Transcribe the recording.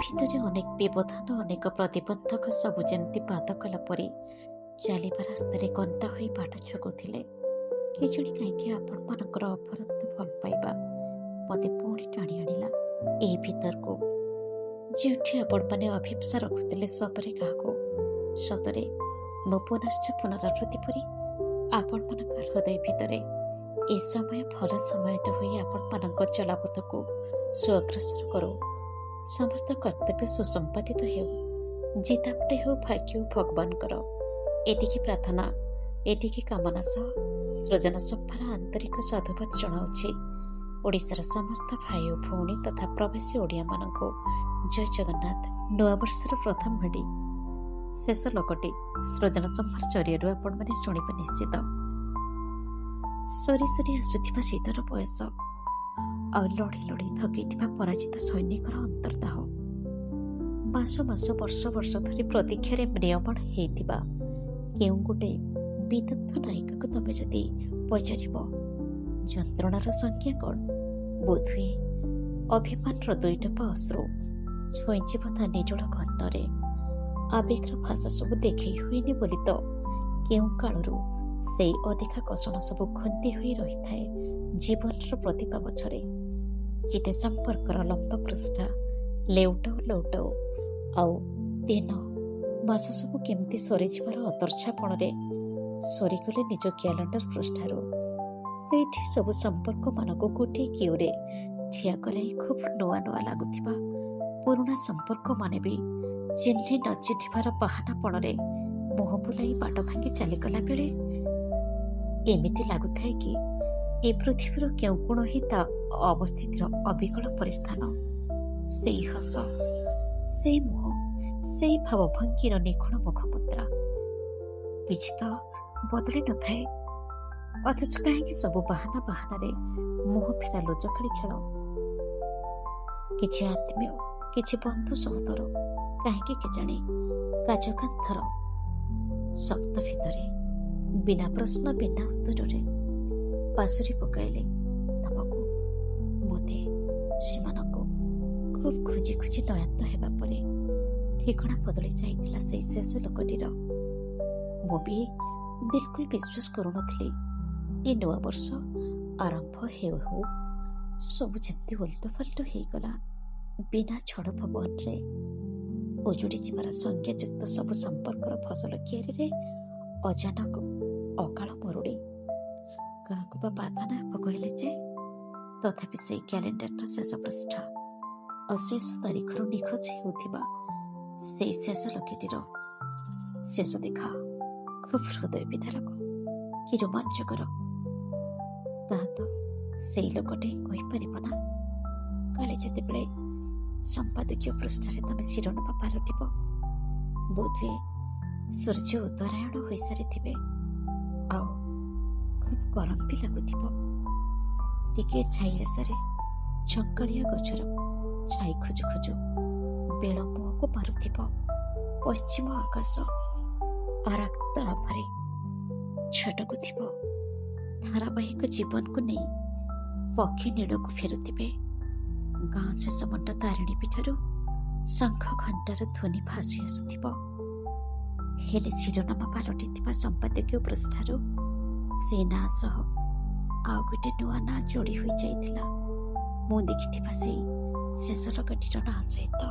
ଭିତରେ ଅନେକ ବ୍ୟବଧାନ, ଅନେକ ପ୍ରତିବନ୍ଧକ ସବୁ ଯେମିତି ପାଦ କଲା ପରି ଚାଲିବା ରାସ୍ତାରେ କଣ୍ଟା ହୋଇ ବାଟ ଯୋଗୁଥିଲେ। କେଜାଣି କାହିଁକି ଆପଣମାନଙ୍କର ଅପରନ୍ତ ଭଲ ପାଇବା ମୋତେ ପୁଣି ଟାଣି ଆଣିଲା ଏହି ଭିତରକୁ, ଯେଉଁଠି ଆପଣମାନେ ଅଭିପ୍ସା ରଖୁଥିଲେ ସତରେ କାହାକୁ। ସତରେ ମୋ ପୁନଶ୍ଚ ପୁନରାବୃତ୍ତି ପରି ଆପଣମାନଙ୍କ ହୃଦୟ ଭିତରେ ଏ ସମୟ ଭଲ ସମୟଟା ହୋଇ ଆପଣମାନଙ୍କ ଚଲାପଥକୁ ସୁଅଗ୍ରସର କରୁ। ସମସ୍ତ କର୍ତ୍ତବ୍ୟ ସୁସମ୍ପାଦିତ ହେଉ, ଜିତାପଟେ ହେଉ ଭାଗ୍ୟ ଭଗବାନଙ୍କର। ଏତିକି ପ୍ରାର୍ଥନା, ଏତିକି କାମନା ସହ ସୃଜନ ସମ୍ଭାର ଆନ୍ତରିକ ସାଧୁବାଦ ଜଣାଉଛି ଓଡ଼ିଶାର ସମସ୍ତ ଭାଇ ଓ ଭଉଣୀ ତଥା ପ୍ରବାସୀ ଓଡ଼ିଆମାନଙ୍କୁ ଜୟ ଜଗନ୍ନାଥ। ନୂଆବର୍ଷର ପ୍ରଥମ ଭିଡ଼ି ଶେଷ ଲୋକଟି ସୃଜନ ସମ୍ଭାର ଜରିଆରୁ ଆପଣମାନେ ଶୁଣିବା ନିଶ୍ଚିତ। ସରି ସରି ଆସୁଥିବା ଶୀତର ବୟସ ଆଉ ଲଢ଼ି ଲଢ଼ି ଥକିଥିବା ପରାଜିତ ସୈନିକର ଅନ୍ତର୍ଦାହ, ମାସ ମାସ ବର୍ଷ ବର୍ଷ ଧରି ପ୍ରତୀକ୍ଷାରେ ମ୍ରିୟମାଣ ହେଇଥିବା କେଉଁ ଗୋଟେ ବିଦଗ୍ଧ ନାୟିକାକୁ ତମେ ଯଦି ପଚାରିବ ଯନ୍ତ୍ରଣାର ସଂଜ୍ଞା କ'ଣ, ବୋଧହୁଏ ଅଭିମାନର ଦୁଇଟପା ଅଶ୍ରୁ ଛୁଇଁଯିବ ତା ନିରୋଳ କର୍ଣ୍ଣରେ। ଆବେଗର ଭାଷା ସବୁ ଦେଖେଇ ହୁଏନି ବୋଲି ତ କେଉଁ କାଳରୁ ସେଇ ଅଧିକା କଷଣ ସବୁ ଖନ୍ଦି ହୋଇ ରହିଥାଏ ଜୀବନର ପ୍ରତିଭା ପଛରେ। କେତେ ସମ୍ପର୍କର ଲମ୍ବା ପୃଷ୍ଠା ଲେଉଟାଉ ଲେଉଟାଉ ଆଉ ଦିନ ମାସ ସବୁ କେମିତି ସରିଯିବାର ଅତର୍ଚ୍ଛାପଣରେ ସରିଗଲେ ନିଜ କ୍ୟାଲେଣ୍ଡର ପୃଷ୍ଠାରୁ। ସେଇଠି ସବୁ ସମ୍ପର୍କମାନଙ୍କୁ ଗୋଟିଏ କିଉରେ ଠିଆ କରାଇ ଖୁବ୍ ନୂଆ ନୂଆ ଲାଗୁଥିବା ପୁରୁଣା ସମ୍ପର୍କମାନେ ବି ଚିହ୍ନି ନ ଚିହ୍ନିବାର ବାହାନାପଣରେ ମୁହଁ ବୁଲାଇ ବାଟ ଭାଙ୍ଗି ଚାଲିଗଲା ବେଳେ ଏମିତି ଲାଗୁଥାଏ କି ଏ ପୃଥିବୀର କେଉଁ କୋଣ ହିଁ ତା ଅବସ୍ଥିତିର ଅବିକଳ ପରିସ୍ଥାନ। ସେଇ ହସ, ସେଇ ମୁହଁ, ସେଇ ଭାବଭଙ୍ଗୀର ନିଖୁଣ ମୁଖମୁଦ୍ରା କିଛି ତ ବଦଳି ନଥାଏ। ଅଥଚ କାହିଁକି ସବୁ ବାହାନା ବାହାନାରେ ମୁହଁ ଫେରା ଲୁଚକାଳି ଖେଳ? କିଛି ଆତ୍ମୀୟ, କିଛି ବନ୍ଧୁ ସହୋଦର, କାହିଁକି କେଜାଣି କାଜକାନ୍ଥର ଶବ୍ଦ ଭିତରେ ବିନା ପ୍ରଶ୍ନ ବିନା ଉତ୍ତରରେ ପାଶୁରି ପକାଇଲେ ତମକୁ, ମୋତେ, ସେମାନଙ୍କୁ ଖୁବ୍ ଖୋଜି ଖୋଜି ନୟାନ୍ତ ହେବା ପରେ ଠିକଣା ବଦଳି ଯାଇଥିଲା ସେଇ ଶେଷ ଲୋକଟିର। ମୁଁ ବି ବିଲକୁଲ ବିଶ୍ୱାସ କରୁନଥିଲି ଏ ନୂଆ ବର୍ଷ ଆରମ୍ଭ ହେଉ ହେଉ ସବୁ ଯେମିତି ଓଲଟ ଫାଲଟ ହେଇଗଲା। ବିନା ଝଡ଼ ପବନରେ ଉଜୁଡ଼ି ଯିବାର ସଂଜ୍ଞାଯୁକ୍ତ ସବୁ ସମ୍ପର୍କର ଫସଲ କିଆରିରେ ଅଚାନକ ଅକାଳ ମରୁଡ଼ି। କାହାକୁ ବା ବାଧା ନା କହିଲେ ଯେ ତଥାପି ସେଇ କ୍ୟାଲେଣ୍ଡରର ଶେଷ ପୃଷ୍ଠା ଆଉ ଶେଷ ତାରିଖରୁ ନିଖୋଜ ହେଉଥିବା ସେଇ ଶେଷ ଲୋକଟିର ଶେଷ ଦେଖା ଖୁବ୍ ହୃଦୟ ବିଦାରକ, କି ରୋମାଞ୍ଚକର। ତାହା ତ ସେଇ ଲୋକଟି କହିପାରିବ ନା। କାଲି ଯେତେବେଳେ ସମ୍ପାଦକୀୟ ପୃଷ୍ଠାରେ ତମେ ଶିରୋନାମା ପାଲଟିବ, ବୋଧହୁଏ ସୂର୍ଯ୍ୟ ଉତ୍ତରାୟଣ ହୋଇସାରିଥିବେ ଆଉ ଖୁବ୍ ଗରମ ବି ଲାଗୁଥିବ। ଟିକେ ଛାଇ ଆଶାରେ ଝଙ୍କାଳିଆ ଗଛର ଛାଇ ଖୋଜୁ ଖୋଜୁ ବେଳ ମୁହଁକୁ ମାରୁଥିବ ପଶ୍ଚିମ ଆକାଶ ଆରାକ୍ତ ଆଭାରେ ଛଟକୁଥିବ। ଧାରାବାହିକ ଜୀବନକୁ ନେଇ ପକ୍ଷୀ ନୀଡ଼କୁ ଫେରୁଥିବେ। ଗାଁ ଶେଷ ମଣ୍ଡ ତାରିଣୀ ପୀଠରୁ ଶଙ୍ଖ ଘଣ୍ଟାର ଧ୍ୱନି ଭାସି ଆସୁଥିବ। ହେଲେ ଶିରୋନାମା ପାଲଟିଥିବା ସମ୍ପାଦକୀୟ ପୃଷ୍ଠାରୁ ସେ ନାଁ ସହ ଆଉ ଗୋଟେ ନୂଆ ନାଁ ଯୋଡ଼ି ହୋଇଯାଇଥିଲା ମୁଁ ଦେଖିଥିବା ସେଇ ଶେଷ ଲୋକଟିର ନାଁ ସହିତ।